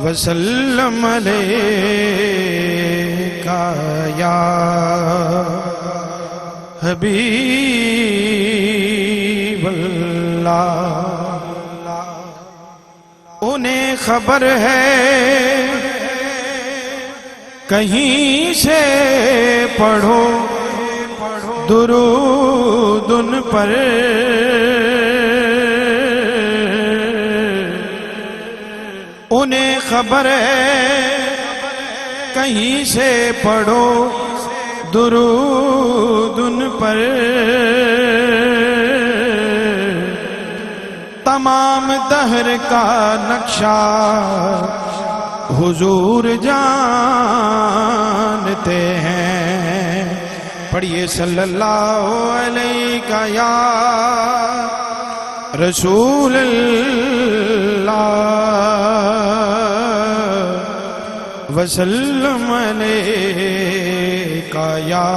وسلم علیہ یا حبیب اللہ. انہیں خبر ہے کہیں سے پڑھو درود ان پر, انہیں خبر ہے کہیں سے پڑھو درود ان پر. تمام دہر کا نقشہ حضور جانتے ہیں. پڑھیے صلی اللہ علیہ یا رسول اللہ وسلم علیہ یا.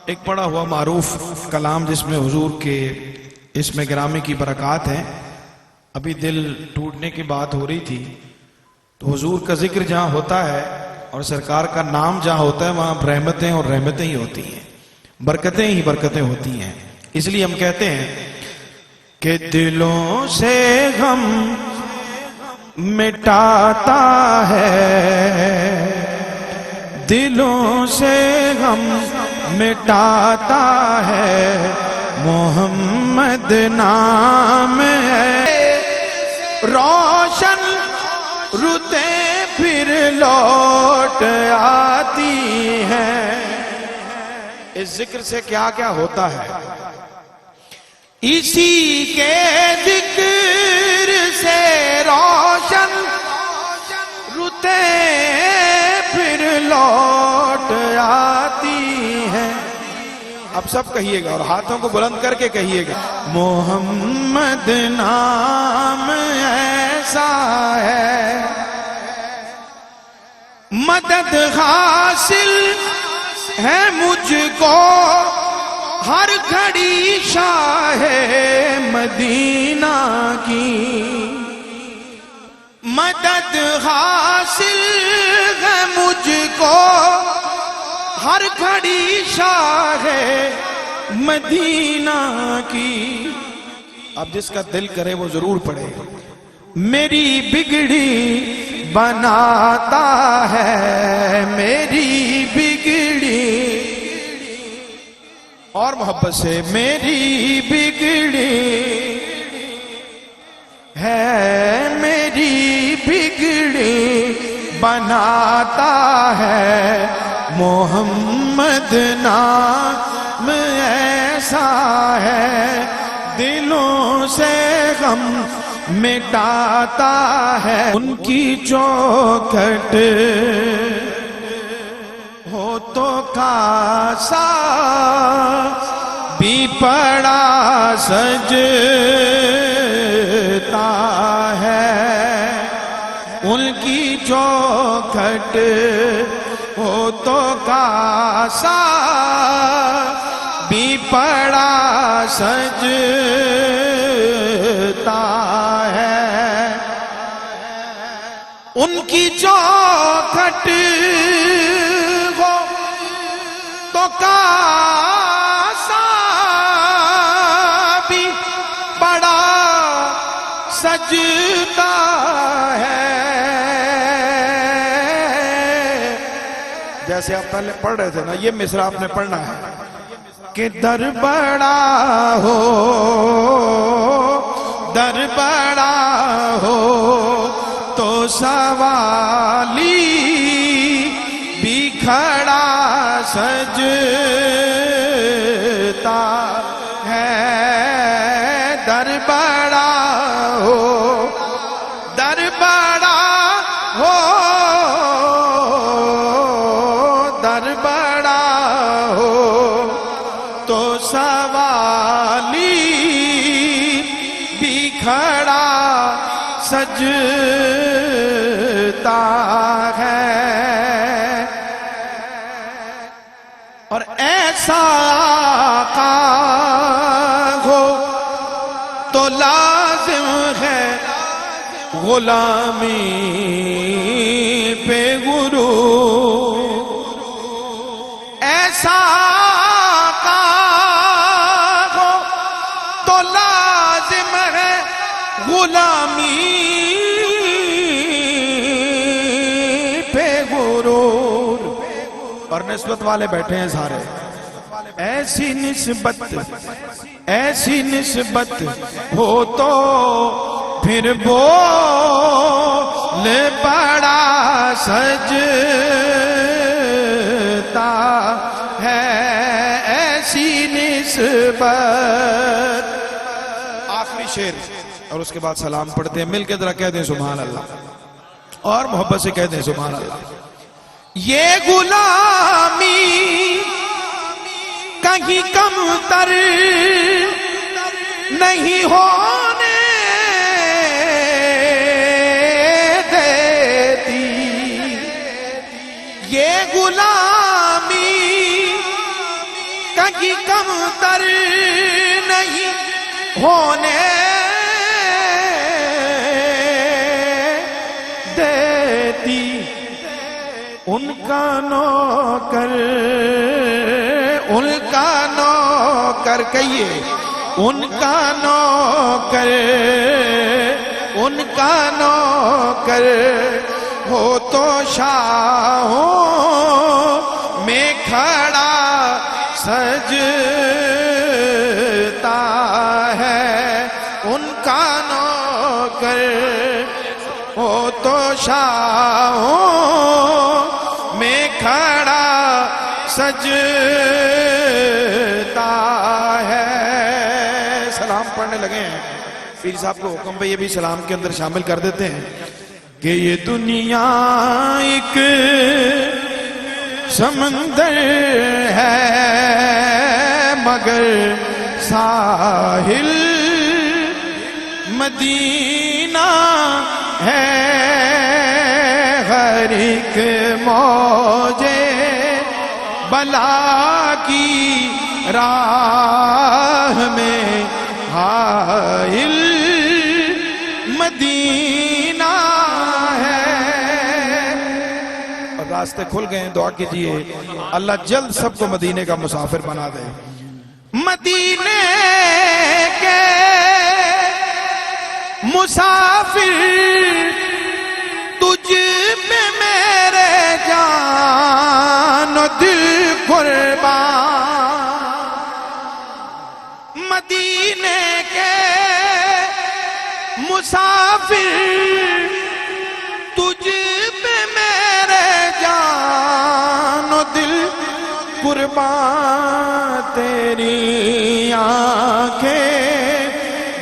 ایک پڑھا ہوا معروف کلام جس میں حضور کے اس میں گرامی کی برکات ہیں. ابھی دل ٹوٹنے کی بات ہو رہی تھی تو حضور کا ذکر جہاں ہوتا ہے اور سرکار کا نام جہاں ہوتا ہے وہاں رحمتیں اور رحمتیں ہی ہوتی ہیں, برکتیں ہی برکتیں ہوتی ہیں. اس لیے ہم کہتے ہیں کہ دلوں سے غم مٹاتا ہے, دلوں سے غم مٹاتا ہے, محمد نام ہے. روشن رتیں پھر لوٹ آتی ہیں. اس ذکر سے کیا کیا ہوتا ہے؟ اسی کے ذکر سے روشن رتیں پھر لوٹ آتی ہیں. اب سب کہیے گا اور ہاتھوں کو بلند کر کے کہیے گا. محمد نام ایسا ہے مدد حاصل ہے مجھ کو ہر گھڑی شاہ مدینہ کی. مدد حاصل ہے مجھ کو ہر گھڑی شاہ مدینہ کی. اب جس کا دل کرے وہ ضرور پڑھے. میری بگڑی بناتا ہے, میری بگڑی, اور محبت سے میری بگڑی ہے, میری بگڑی بناتا ہے, محمد نام ایسا ہے. دلوں سے غم مٹاتا ہے ان کی چوکھٹ ہو تو کاسا بھی پڑا سجتا ہے ان کی چوکھٹ ہو تو کاسا بھی پڑا سجتا ہے ان کی چوکھٹ ہو تو کاسا بھی بڑا سجتا ہے جیسے آپ پہلے پڑھ رہے تھے نا یہ مصرع آپ نے پڑھنا ہے کہ در بڑا ہو تو سوالی بھی کھڑا سجتا ہے در بڑا ہو تو سوالی بھی کھڑا سجتا ہے اور ایسا آقا ہو تو لازم ہے غلامی پہ غرور ایسا غلامی پہ غرور اور نسبت والے بیٹھے ہیں سارے ایسی نسبت ہو تو پھر بول بڑا سجتا ہے ایسی نسبت آخری شعر اور اس کے بعد سلام پڑھتے ہیں مل کے ذرا کہہ دیں سبحان اللہ اور محبت سے کہہ دیں سبحان اللہ یہ غلامی کہیں کم تر نہیں ہونے دیتی یہ غلامی کہیں کم تر نہیں ہونے ان کا نوکر کہیے ان کا نوکر ہو تو شاہوں میں کھڑا سجتا ہے ان کا نوکر ہو تو شاہوں میں کھڑا سجتا ہے سلام پڑھنے لگے ہیں پیر صاحب کو حکم پہ یہ بھی سلام کے اندر شامل کر دیتے ہیں کہ یہ دنیا ایک سمندر ہے مگر ساحل مدینہ ہے ہر ایک موجے بلا کی راہ میں حائل مدینہ ہے اور راستے کھل گئے ہیں دعا کیجئے اللہ جلد سب کو مدینے کا مسافر بنا دے مدینے کے مسافر تجھ پہ میرے جان و دل قربان مدینے کے مسافر تجھ پہ میرے جان و دل قربان تیری آنکھیں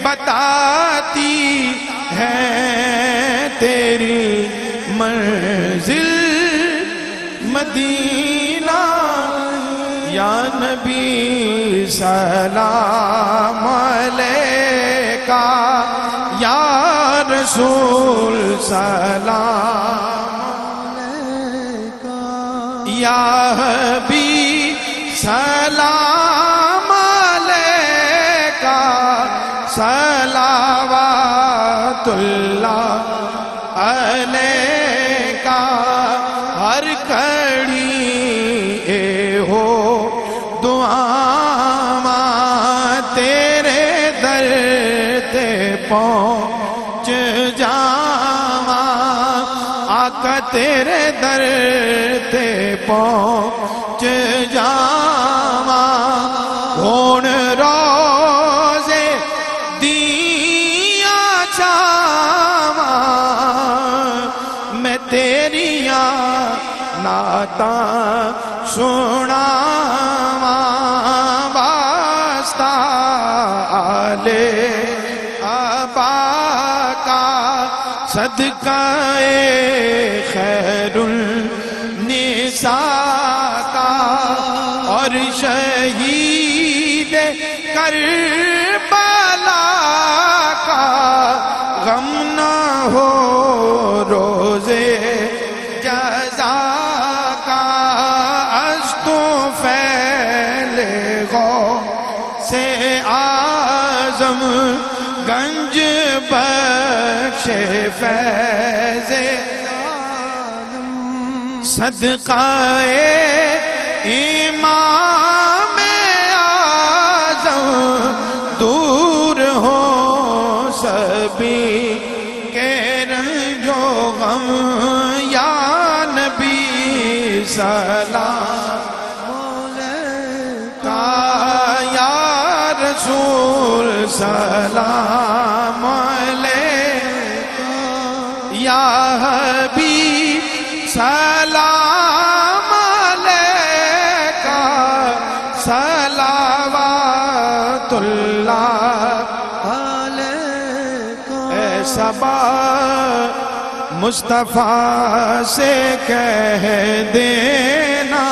بتاتی مدینہ یا نبی سلام علیکہ یا رسول سلام علیکہ یا حبیب سلام علیکہ صلوات اللہ علیکہ ہر کھڑی اے ہو دعاواں تیرے در تے پہنچ جاواں آقا تیرے در تے پہنچ جاواں ہون روزے دیاں چاواں میں تیریاں نعتاں سناواں واسطہ آلے آبا کا صدقہ خیر النساء کا اور شہید کربلا کا غم نہ ہو روزے جزا کا از تو پھیلے غوث اعظم گنج بخش فیض صدقہ امام اعظم دور ہو سبھی کے رنج و غم یا نبی سلام علیکہ یا رسول سلام علیکہ یا حبیب سلام علیکہ صلوات اللہ علیکہ اے صبا مصطفیٰ سے کہہ دینا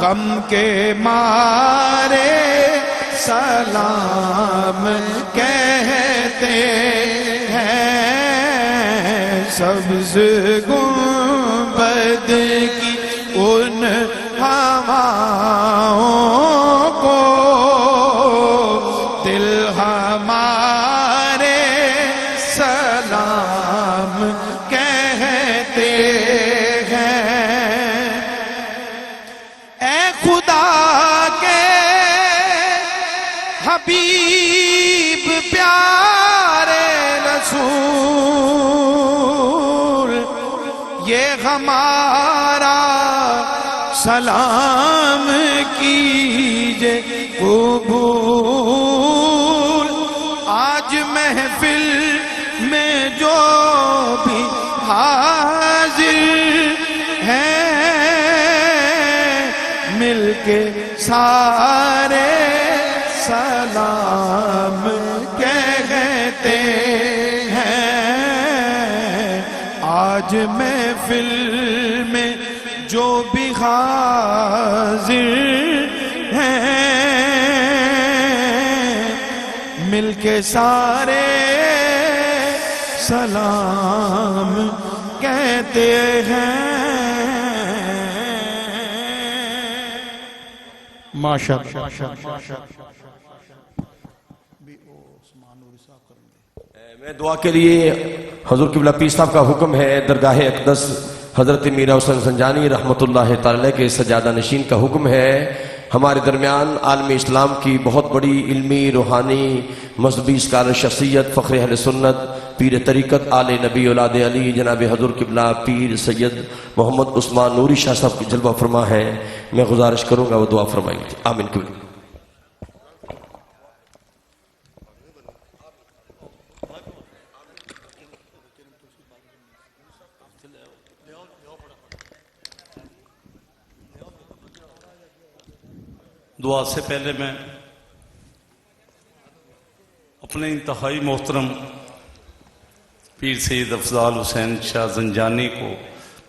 غم کے مارے سلام کہتے ہیں سبز گنبد کی ان ہواؤں کو دل ہمارے سلام کہتے ہیں اے خدا کے حبیب پیارے رسول یہ ہمارا سلام کیجے قبول آج محفل میں جو بھی حاضر ہیں مل کے سارے سلام کہتے ہیں آج محفل میں جو بھی حاضر ہیں مل کے سارے سلام کہتے ہیں
میں دعا کے لیے حضور قبلہ پیر صاحب کا حکم ہے درگاہ اقدس حضرت میرا حسین زنجانی رحمۃ اللہ تعالی کے سجادہ نشین کا حکم ہے ہمارے درمیان عالم اسلام کی بہت بڑی علمی روحانی مذہبی اسکالر شخصیت فخر اہل سنت پیر طریقت آل نبی اولاد علی جناب حضور قبلہ پیر سید محمد عثمان نوری شاہ صاحب کی جلوہ فرما ہے میں گزارش کروں گا وہ دعا فرمائیں گے آمین کبھی
دعا سے پہلے میں اپنے انتہائی محترم پیر سید افضال حسین شاہ زنجانی کو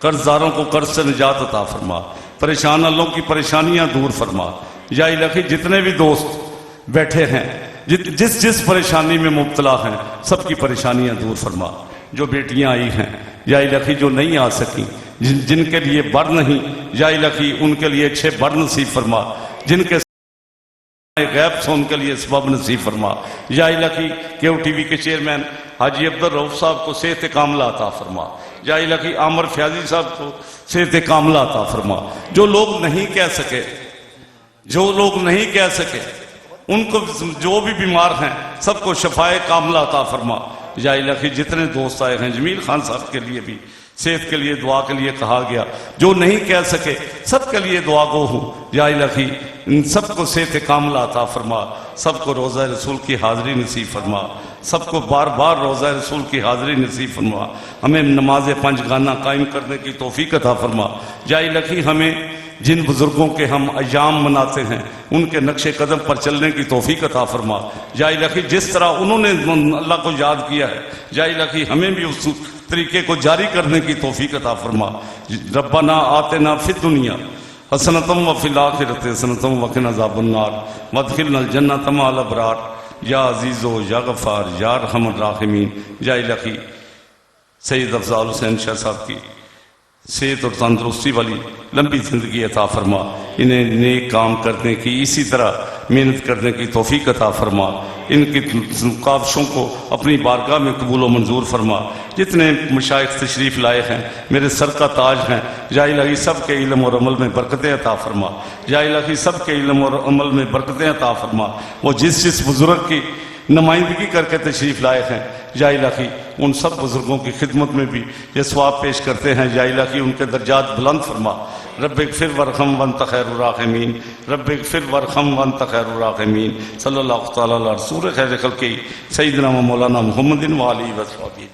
قرض داروں کو قرض سے نجات عطا فرما، پریشان اللہ کی پریشانیاں دور فرما۔ یا الہی جتنے بھی دوست بیٹھے ہیں جس پریشانی میں مبتلا ہیں سب کی پریشانیاں دور فرما۔ جو بیٹیاں آئی ہیں یا الہی جو نہیں آ سکیں، جن کے لیے بر نہیں، یا الہی ان کے لیے اچھے بر نصیب فرما، جن کے غیب سے ان کے لیے سبب نصیب فرما۔ یا الہی کیو ٹی وی کے چیئرمین حاجی عبدالرؤف صاحب کو صحت کاملہ عطا فرما۔ یا الہی عامر فیاضی صاحب کو صحت کاملہ عطا فرما۔ جو لوگ نہیں کہہ سکے ان کو، جو بھی بیمار ہیں سب کو شفائے کاملہ عطا فرما۔ یا الہی جتنے دوست آئے ہیں، جمیل خان صاحب کے لیے بھی صحت کے لیے دعا کے لیے کہا گیا، جو نہیں کہہ سکے سب کے لیے دعا گو ہوں۔ یا الہی ان سب کو صحت کاملہ عطا فرما، سب کو روضہ رسول کی حاضری نصیب فرما، سب کو بار بار روضہ رسول کی حاضری نصیب فرما، ہمیں نماز 5 گانا قائم کرنے کی توفیق عطا فرما۔ یا الہی ہمیں جن بزرگوں کے ہم ایام مناتے ہیں ان کے نقش قدم پر چلنے کی توفیق عطا فرما۔ یا الہی جس طرح انہوں نے اللہ کو یاد کیا ہے، یا الہی ہمیں بھی اس طریقے کو جاری کرنے کی توفیق عطا فرما۔ ربنا آتنا فی الدنیا حسنۃ وفی الآخرۃ حسنۃ وقنا عذاب النار وادخلنا الجنۃ مع الابرار یا عزیز و یا غفار یا ارحم الراحمین۔ یا الہی سید افضال حسین شاہ صاحب کی صحت اور تندرستی والی لمبی زندگی عطا فرما، انہیں نیک کام کرنے کی، اسی طرح محنت کرنے کی توفیق عطا فرما، ان کی کاوشوں کو اپنی بارگاہ میں قبول و منظور فرما۔ جتنے مشائخ تشریف لائے ہیں میرے سر کا تاج ہیں، یا الہی سب کے علم اور عمل میں برکتیں عطا فرما۔ یا الہی سب کے علم اور عمل میں برکتیں عطا فرما۔ وہ جس بزرگ کی نمائندگی کر کے تشریف لائے ہیں، یا الہی ان سب بزرگوں کی خدمت میں بھی یہ ثواب پیش کرتے ہیں، یا الہی ان کے درجات بلند فرما۔ رب اغفر وارحم وانت خیر الراحمین، رب اغفر وارحم وانت خیر الراحمین۔ صلی اللہ تعالیٰ علی رسول خیر خلق سیدنا و مولانا محمد وآلہ وصحبہ۔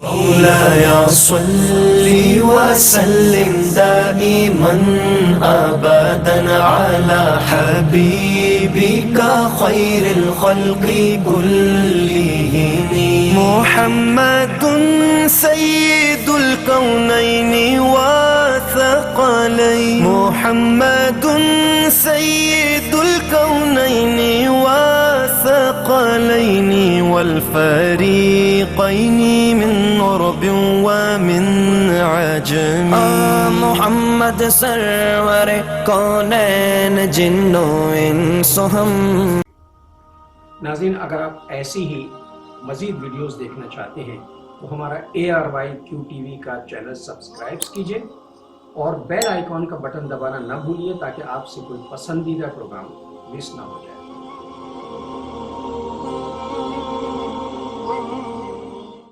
مولاي صل وسلم دائما أبدا على حبيبك خير الخلق كلهم محمد سيد الكونين وثقلين محمد سيد الكونين وثقلين والفريقين من عرب ومن عجم محمد سرور کونین جن و انس ہم۔
ناظرین، اگر آپ ایسی ہی مزید ویڈیوز دیکھنا چاہتے ہیں تو ہمارا ARYQTV کا چینل سبسکرائب کیجئے اور بیل آئیکن کا بٹن دبانا نہ بھولیے تاکہ آپ سے کوئی پسندیدہ پروگرام مس نہ ہو جائے۔